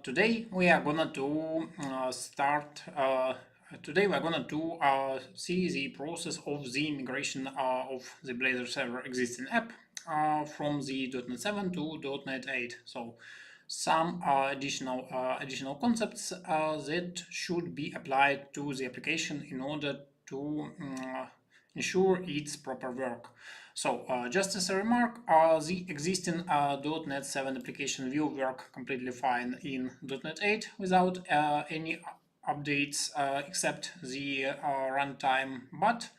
Today we are gonna do Today we are gonna do see the process of the migration of the Blazor server existing app from the .NET 7 to .NET 8. So some additional concepts that should be applied to the application in order to ensure its proper work. So just as a remark, the existing .NET 7 application will work completely fine in .NET 8 without any updates except the runtime, but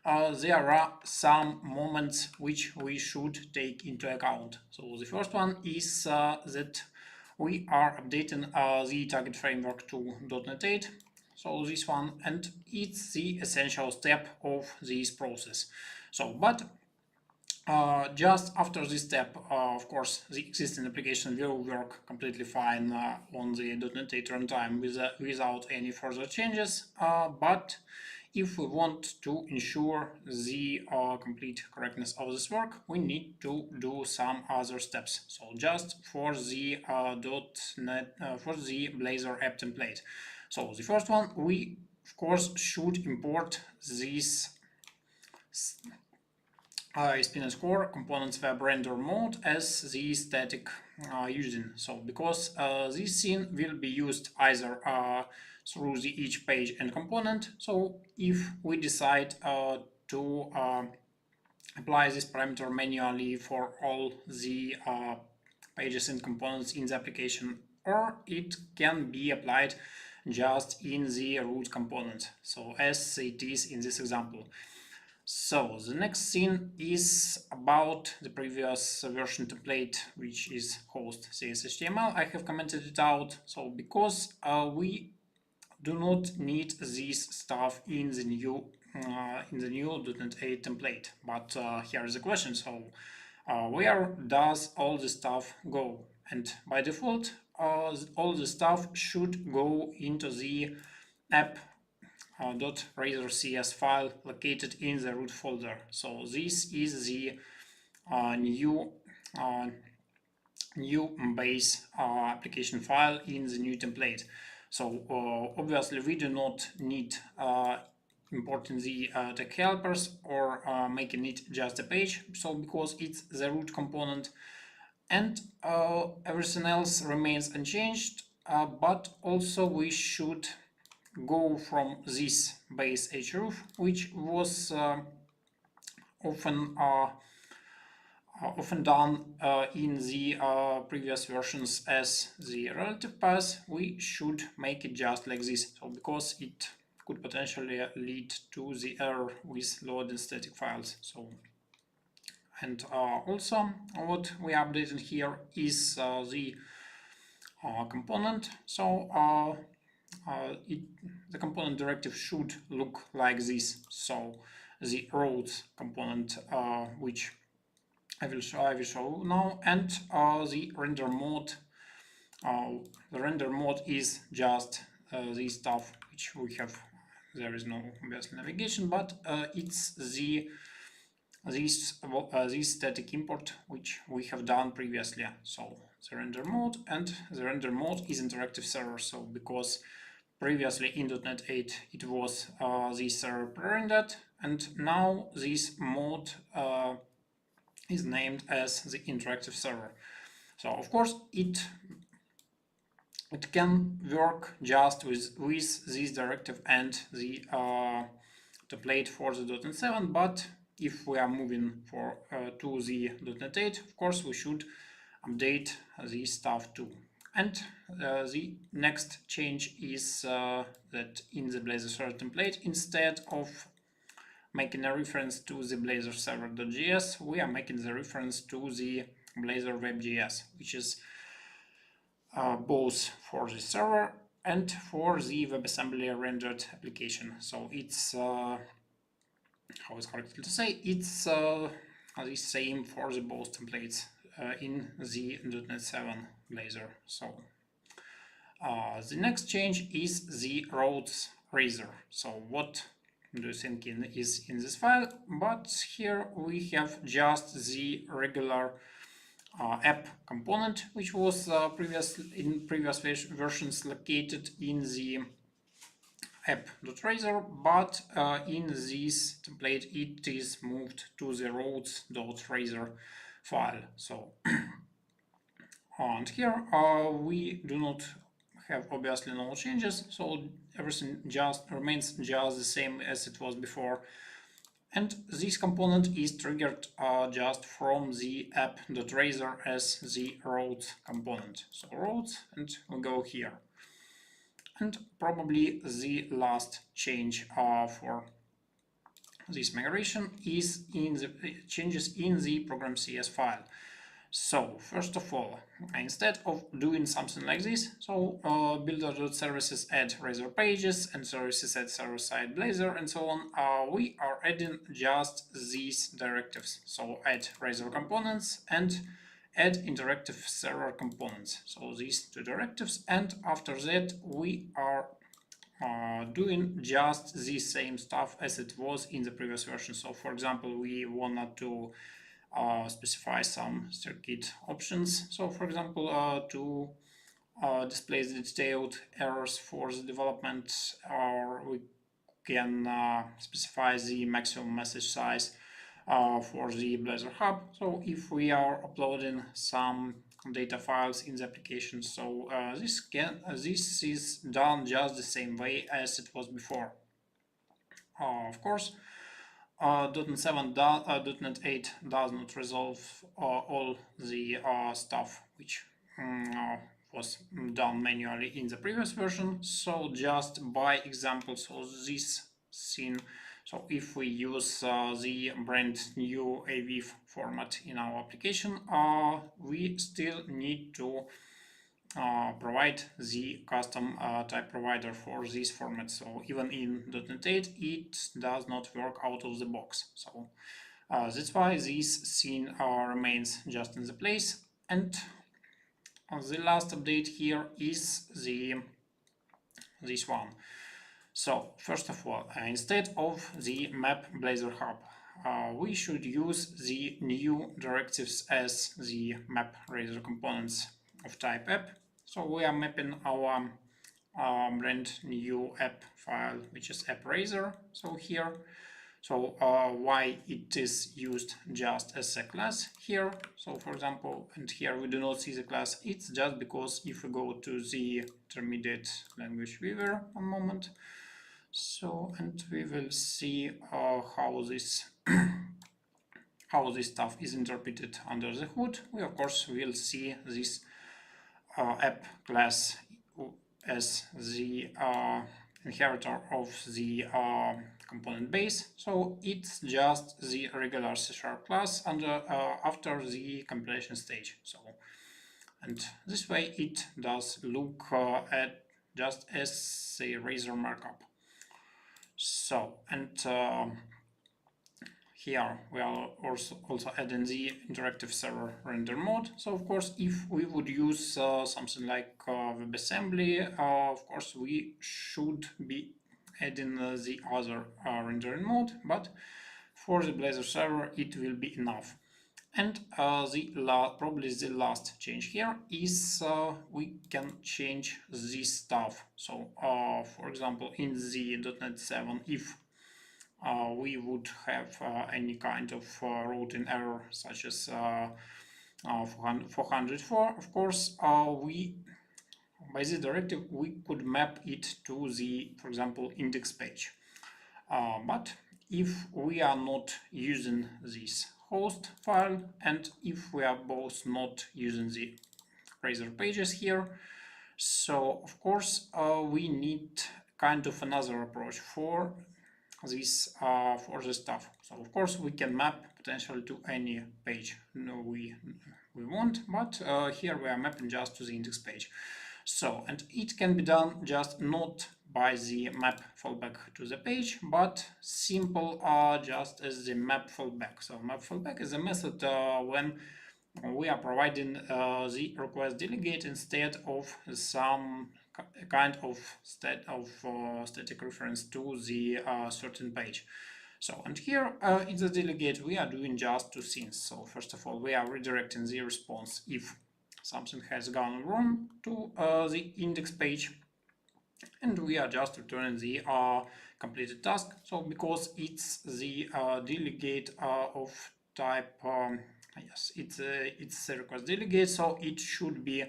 there are some moments which we should take into account. So the first one is that we are updating the target framework to .NET 8. So this one, and it's the essential step of this process. So, but just after this step, of course, the existing application will work completely fine on the .NET 8 runtime without any further changes. But if we want to ensure the complete correctness of this work, we need to do some other steps. So just for the .NET for the Blazor app template. So the first one, we of course should import this spin core components web render mode as the static using. So because this scene will be used either through the each page and component. So if we decide to apply this parameter manually for all the pages and components in the application, or it can be applied just in the root component, so as it is in this example. So the next scene is about the previous version template, which is host CSHTML. I have commented it out. So because we do not need this stuff in the new .NET 8 template, but here is the question. So where does all the stuff go? And by default, all the stuff should go into the app .razor.cs file located in the root folder. So this is the new base application file in the new template. So obviously we do not need importing the tech helpers or making it just a page. So because it's the root component, and everything else remains unchanged. But also we should go from this base href, which was often done in the previous versions as the relative path. We should make it just like this, so because it could potentially lead to the error with loading static files. So, and also what we are updating here is the component. So the component directive should look like this. So the roads component, which I will show now, and the render mode. The render mode is just the stuff which we have. There is no obvious navigation, but it's this static import which we have done previously. So the render mode, and the render mode is interactive server. So because previously in .NET 8 it was the server pre-rendered, and now this mode is named as the interactive server. So of course it can work just with this directive and the template for the .NET 7, but if we are moving to the .NET 8, of course we should update this stuff too. And the next change is that in the Blazor Server template, instead of making a reference to the Blazor Server.js, we are making the reference to the Blazor Web.js, which is both for the server and for the WebAssembly rendered application. So it's how is correct to say, it's the same for the both templates in the .NET 7 Blazor. So the next change is the roads razor. So what do you think is in this file? But here we have just the regular app component, which was in previous versions located in the app.razor, but in this template it is moved to the roads.razor file. So and here we do not have obviously no changes, so everything just remains just the same as it was before. And this component is triggered just from the app.razor as the roads component. So roads, and we go here. And probably the last change for this migration is in the changes in the program CS file. So first of all, instead of doing something like this, so builder.services add Razor pages and services add server-side Blazor and so on, we are adding just these directives. So add Razor components and add interactive server components. So these two directives, and after that we are doing just the same stuff as it was in the previous version. So for example, we wanted to specify some circuit options. So for example, to display the detailed errors for the development, or we can specify the maximum message size for the Blazor Hub. So if we are uploading some data files in the application, so this is done just the same way as it was before. Of course, .NET 7, .NET 8 does not resolve all the stuff which was done manually in the previous version. So just by example, so this scene, so if we use the brand new AVIF format in our application, we still need to provide the custom type provider for this format. So even in .NET 8 it does not work out of the box. So that's why this scene remains just in the place. And the last update here is this one. So first of all, instead of the map Blazor Hub, we should use the new directives as the map Razor components of type app. So we are mapping our brand new app file, which is app Razor. So here, so why it is used just as a class here. So for example, and here we do not see the class. It's just because if we go to the intermediate language viewer, one moment. So, and we will see how this stuff is interpreted under the hood. We of course will see this app class as the inheritor of the component base. So it's just the regular C# class under after the compilation stage. So, and this way it does look at just as a Razor markup. So, and here we are also adding the interactive server render mode. So of course, if we would use something like WebAssembly, of course we should be adding the other rendering mode, but for the Blazor server it will be enough. And probably the last change here is we can change this stuff. So for example, in the .NET 7, if we would have any kind of routing error such as 404, of course, we by this directive we could map it to the, for example, index page. But if we are not using this host file, and if we are both not using the Razor pages here, so of course we need kind of another approach for this stuff. So of course we can map potentially to any page we want, but here we are mapping just to the index page. So, and it can be done just not by the map fallback to the page, but simple just as the map fallback. So map fallback is a method when we are providing the request delegate instead of some kind of static reference to the certain page. So, and here in the delegate we are doing just two things. So first of all, we are redirecting the response if something has gone wrong to the index page, and we are just returning the completed task. So because it's the delegate of type, yes, it's a request delegate, so it should be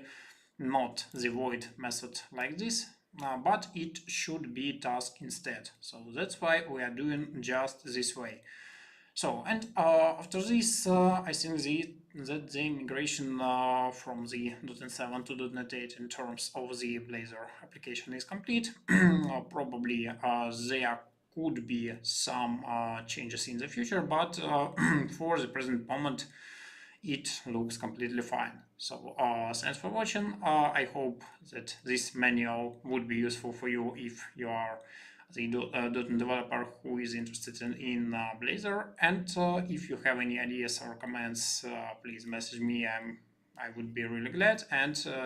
not the void method like this, but it should be task instead. So that's why we are doing just this way. So, and after this, I think that the migration from the .NET 7 to .NET 8 in terms of the Blazor application is complete. Probably there could be some changes in the future, but for the present moment, it looks completely fine. So thanks for watching. I hope that this manual would be useful for you if you are the .NET developer who is interested in Blazor. And if you have any ideas or comments, please message me. I would be really glad. And